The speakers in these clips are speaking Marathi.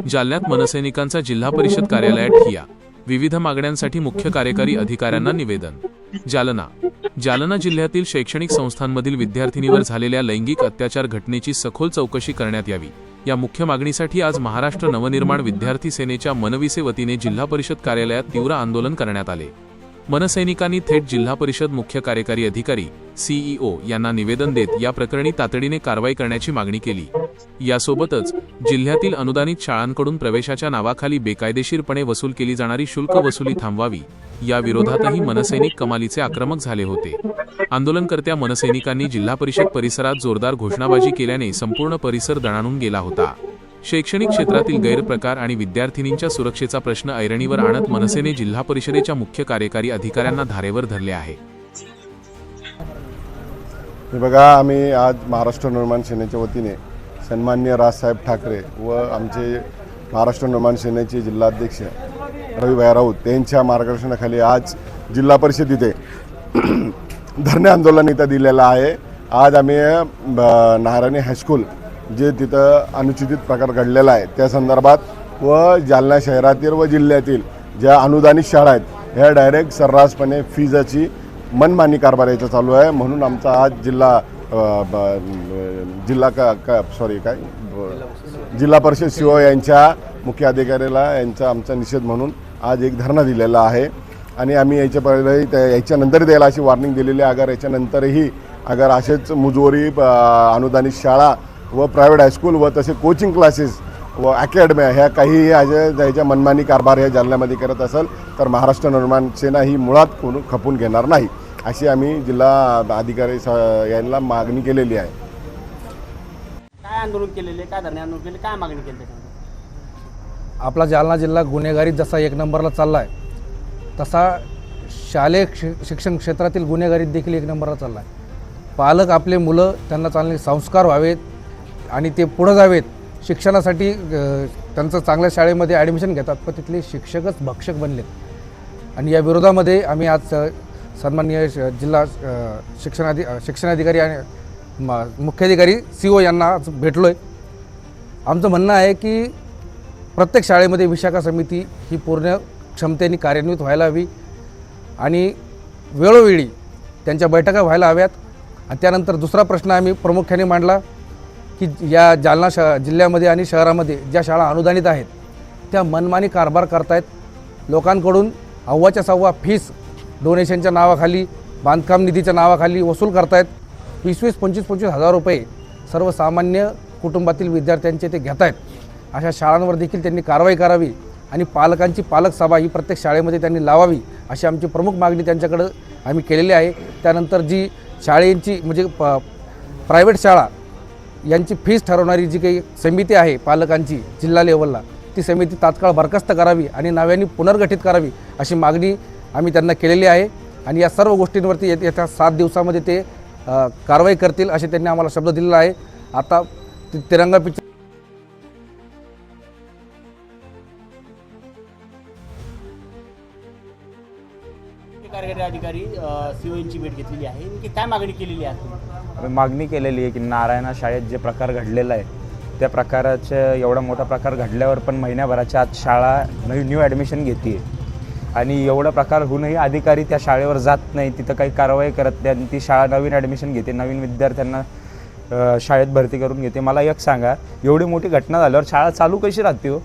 जालन्यात मनसैनिकांचा जिल्हा परिषद कार्यालयात ठिय्या, विविध मागण्यांसाठी मुख्य कार्यकारी अधिकाऱ्यांना निवेदन। जालना जिल्ह्यातील शैक्षणिक संस्थांमधील विद्यार्थिनीवर झालेल्या लैंगिक अत्याचार घटनेची सखोल चौकशी करण्यात यावी, या मुख्य मागणीसाठी आज महाराष्ट्र नवनिर्माण विद्यार्थी सेनेच्या मनविसे वतीने जिल्हा परिषद कार्यालयात तीव्र आंदोलन करण्यात आले। मनसैनिकांनी थेट जिल्हा परिषद मुख्य कार्यकारी अधिकारी CEO यांना निवेदन देत या प्रकरणी तातडीने कारवाई करण्याची मागणी केली। यासोबतच जिल्ह्यातील अनुदानित शाळांकडून प्रवेशाच्या नावाखाली बेकायदेशीरपणे वसूल केली जाणारी शुल्क वसुली थांबवावी, या विरोधातही मनसैनिक कमालीचे आक्रमक झाले होते। आंदोलनकर्त्या मनसैनिकांनी जिल्हा परिषद परिसरात जोरदार घोषणाबाजी केल्याने संपूर्ण परिसर दणाणून गेला होता। शैक्षणिक क्षेत्रातील गैरप्रकार आणि विद्यार्थिनींच्या सुरक्षेचा प्रश्न ऐरणीवर आणत मनसेने जिल्हा परिषदेच्या मुख्य कार्यकारी अधिकाऱ्यांना धारेवर धरले आहे। बघा, आम्ही आज महाराष्ट्र निर्माण सेनेच्या वतीने सन्माननीय राजसाहेब ठाकरे व आमचे महाराष्ट्र निर्माण सेनेचे जिल्हाध्यक्ष रविभाई राऊत यांच्या मार्गदर्शनाखाली आज जिल्हा परिषद इथे धरणे आंदोलन इथं दिलेलं आहे। आज आम्ही नारायणी हायस्कूल जे तिथं अनुचित प्रकार घडलेला आहे त्या संदर्भात व जालना शहरातील व जिल्ह्यातील ज्या अनुदानित शाळा आहेत ह्या डायरेक्ट सर्रासपणे फीजाची मनमानी कारभार याचा चालू आहे। म्हणून आमचा आज जिल्हा परिषद CO यांच्या मुख्य अधिकाऱ्याला आमचा निषेध म्हणून आज एक धरणा दिलेला आहे। आणि आम्ही याच्यानंतर द्यायला अशी वॉर्निंग दिलेली आहे, अगर याच्यानंतरही अगर असेच मुजोरी अनुदानित शाळा व प्रायव्हेट हायस्कूल व तसे कोचिंग क्लासेस व अकॅडम्या ह्या काही ह्याच्या मनमानी कारभार ह्या जालन्यामध्ये करत असेल तर महाराष्ट्र निर्माण सेना ही मुळात खपून घेणार नाही, अशी आम्ही जिल्हा अधिकारी यांना मागणी केलेली आहे। काय आंदोलन केलेले, काय धरणे आंदोलन केले, काय मागणी केली? आपला जालना जिल्हा गुन्हेगारीत जसा 1 नंबरला चालला आहे तसा शालेय शिक्षण क्षेत्रातील गुन्हेगारीत देखील 1 नंबरला चालला आहे। पालक आपले मुलं त्यांना चांगले संस्कार व्हावेत आणि ते पुढे जावेत शिक्षणासाठी त्यांचं चांगल्या शाळेमध्ये ॲडमिशन घेतात, पण तिथले शिक्षकच भक्षक बनलेत। आणि या विरोधामध्ये आम्ही आज सन्माननीय जिल्हा शिक्षणाधिकारी आणि मुख्याधिकारी CO यांना आज भेटलो आहे। आमचं म्हणणं आहे की प्रत्येक शाळेमध्ये विशाखा समिती ही पूर्ण क्षमतेने कार्यान्वित व्हायला हवी आणि वेळोवेळी त्यांच्या बैठका व्हायला हव्यात। आणि त्यानंतर दुसरा प्रश्न आम्ही प्रामुख्याने मांडला की या जालना जिल्ह्यामध्ये आणि शहरामध्ये ज्या शाळा अनुदानित आहेत त्या मनमानी कारभार करतायत, लोकांकडून अव्वाच्या सव्वा फीस डोनेशनच्या नावाखाली, बांधकाम निधीच्या नावाखाली वसूल करतायत। 20-20, 25-25 हजार रुपये सर्वसामान्य कुटुंबातील विद्यार्थ्यांचे ते घेत आहेत। अशा शाळांवर देखील त्यांनी कारवाई करावी आणि पालकांची पालक सभा ही प्रत्येक शाळेमध्ये त्यांनी लावावी, अशी आमची प्रमुख मागणी त्यांच्याकडं आम्ही केलेली आहे। त्यानंतर जी शाळेंची म्हणजे प्रायव्हेट शाळा यांची फीस ठरवणारी जी काही समिती आहे पालकांची जिल्हा लेवलला, ती समिती तात्काळ बरखास्त करावी आणि नव्याने पुनर्गठित करावी, अशी मागणी आम्ही त्यांना केलेली आहे। आणि या सर्व गोष्टींवरती येत्या 7 दिवसामध्ये ते कारवाई करतील असे त्यांनी आम्हाला शब्द दिलेला आहे। आता तिरंगा पिक्चर कार्यकारी अधिकारी CO यांची भेट घेतलेली आहे, की काय मागणी केलेली आहे तुम्ही? मागणी केलेली आहे की नारायणा शाळेत जे प्रकार घडलेला आहे त्या प्रकाराचं एवढा मोठा प्रकार घडल्यावर पण महिन्याभराच्या आत शाळा न्यू ॲडमिशन घेते आणि एवढा प्रकार होऊनही अधिकारी त्या शाळेवर जात नाही, तिथं काही कारवाई करत नाही आणि ती शाळा नवीन ॲडमिशन घेते, नवीन विद्यार्थ्यांना शाळेत भरती करून घेते। मला एक सांगा, एवढी मोठी घटना झाल्यावर शाळा चालू कशी राहते हो?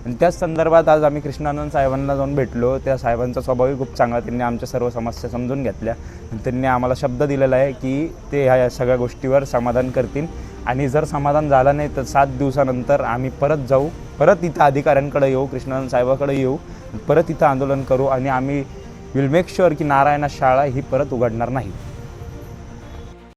आणि त्याच संदर्भात आज आम्ही कृष्णानंद साहेबांना जाऊन भेटलो। त्या साहेबांचा स्वभावही खूप चांगला, त्यांनी आमच्या सर्व समस्या समजून घेतल्या आणि त्यांनी आम्हाला शब्द दिलेला आहे की ते ह्या सगळ्या गोष्टीवर समाधान करतील आणि जर समाधान झालं नाही तर 7 दिवसानंतर आम्ही परत जाऊ, परत इथं अधिकाऱ्यांकडे येऊ, कृष्णानंद साहेबाकडे येऊ, परत इथं आंदोलन करू आणि आम्ही विल मेक शुअर की नारायणा शाळा ही परत उघडणार नाही।